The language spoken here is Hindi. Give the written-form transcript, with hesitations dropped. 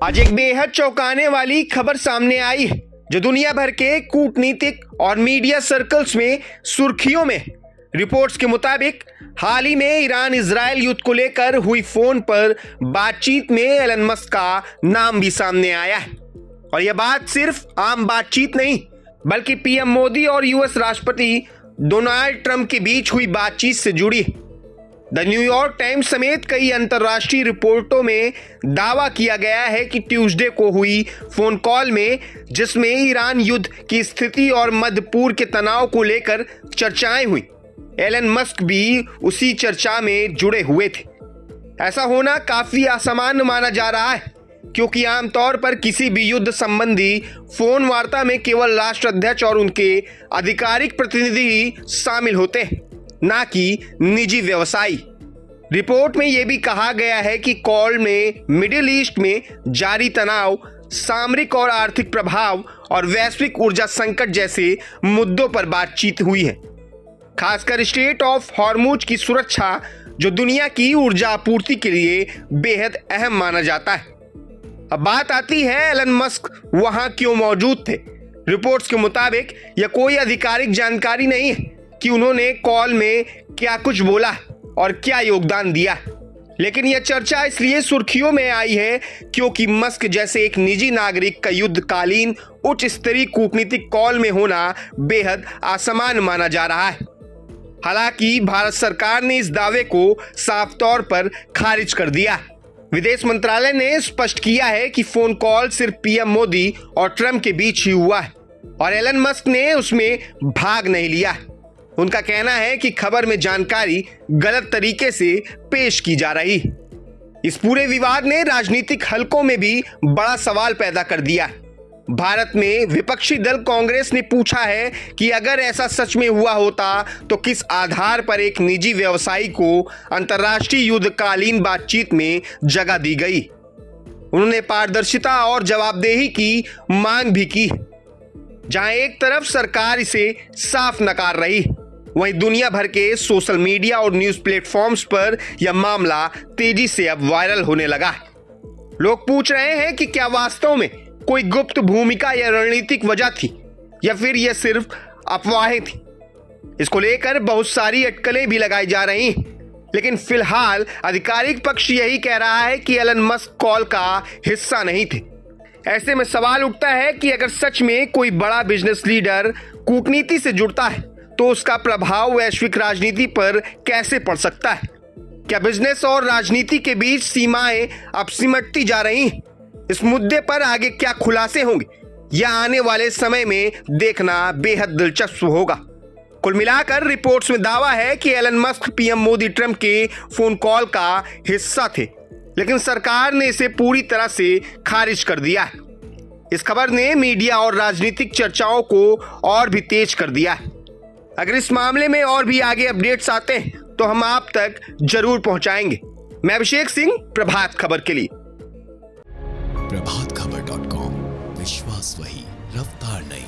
आज एक बेहद चौंकाने वाली खबर सामने आई है जो दुनिया भर के कूटनीतिक और मीडिया सर्कल्स में सुर्खियों में। रिपोर्ट्स के मुताबिक हाल ही में ईरान इजराइल युद्ध को लेकर हुई फोन पर बातचीत में एलन मस्क का नाम भी सामने आया है। और यह बात सिर्फ आम बातचीत नहीं बल्कि पीएम मोदी और यूएस राष्ट्रपति डोनाल्ड ट्रंप के बीच हुई बातचीत से जुड़ी है। द न्यूयॉर्क टाइम्स समेत कई अंतर्राष्ट्रीय रिपोर्टों में दावा किया गया है कि ट्यूसडे को हुई फोन कॉल में, जिसमें ईरान युद्ध की स्थिति और मध्य पूर्व के तनाव को लेकर चर्चाएं हुई, एलन मस्क भी उसी चर्चा में जुड़े हुए थे। ऐसा होना काफी असामान्य माना जा रहा है क्योंकि आमतौर पर किसी भी युद्ध संबंधी फोन वार्ता में केवल राष्ट्राध्यक्ष और उनके आधिकारिक प्रतिनिधि ही शामिल होते हैं, ना कि निजी व्यवसायी। रिपोर्ट में यह भी कहा गया है कि कॉल में मिडिल ईस्ट में जारी तनाव, सामरिक और आर्थिक प्रभाव और वैश्विक ऊर्जा संकट जैसे मुद्दों पर बातचीत हुई है, खासकर स्ट्रेट ऑफ हॉर्मुज की सुरक्षा जो दुनिया की ऊर्जा आपूर्ति के लिए बेहद अहम माना जाता है। अब बात आती है एलन मस्क वहां क्यों मौजूद थे। रिपोर्ट्स के मुताबिक यह कोई आधिकारिक जानकारी नहीं है कि उन्होंने कॉल में क्या कुछ बोला और क्या योगदान दिया, लेकिन यह चर्चा इसलिए सुर्खियों में आई है क्योंकि मस्क जैसे एक निजी नागरिक का युद्धकालीन उच्च स्तरीय कूटनीतिक कॉल में होना बेहद असामान्य माना जा रहा है। हालांकि भारत सरकार ने इस दावे को साफ तौर पर खारिज कर दिया। विदेश मंत्रालय ने स्पष्ट किया है कि फोन कॉल सिर्फ पीएम मोदी और ट्रंप के बीच ही हुआ है और एलन मस्क ने उसमें भाग नहीं लिया। उनका कहना है कि खबर में जानकारी गलत तरीके से पेश की जा रही है। इस पूरे विवाद ने राजनीतिक हलकों में भी बड़ा सवाल पैदा कर दिया। भारत में विपक्षी दल कांग्रेस ने पूछा है कि अगर ऐसा सच में हुआ होता तो किस आधार पर एक निजी व्यवसायी को अंतर्राष्ट्रीय युद्धकालीन बातचीत में जगह दी गई। उन्होंने पारदर्शिता और जवाबदेही की मांग भी की, जहां एक तरफ सरकार इसे साफ नकार रही, वहीं दुनिया भर के सोशल मीडिया और न्यूज प्लेटफॉर्म्स पर यह मामला तेजी से अब वायरल होने लगा है। लोग पूछ रहे हैं कि क्या वास्तव में कोई गुप्त भूमिका या रणनीतिक वजह थी या फिर यह सिर्फ अफवाहें थी। इसको लेकर बहुत सारी अटकलें भी लगाई जा रही हैं, लेकिन फिलहाल आधिकारिक पक्ष यही कह रहा है कि एलन मस्क कॉल का हिस्सा नहीं थे। ऐसे में सवाल उठता है कि अगर सच में कोई बड़ा बिजनेस लीडर कूटनीति से जुड़ता है तो उसका प्रभाव वैश्विक राजनीति पर कैसे पड़ सकता है। क्या बिजनेस और राजनीति के बीच सीमाएं अब सिमटती जा रही हैं? इस मुद्दे पर आगे क्या खुलासे होंगे यह आने वाले समय में देखना बेहद दिलचस्प होगा। कुल मिलाकर रिपोर्ट्स में दावा है कि Elon Musk PM Modi Trump के फोन कॉल का हिस्सा थे, लेकिन सरकार ने इसे पूरी तरह से खारिज कर दिया है। इस खबर ने मीडिया और राजनीतिक चर्चाओं को और भी तेज कर दिया है। अगर इस मामले में और भी आगे अपडेट्स आते हैं तो हम आप तक जरूर पहुंचाएंगे। मैं अभिषेक सिंह, प्रभात खबर के लिए। प्रभातखबर.com, विश्वास वही, रफ्तार नहीं।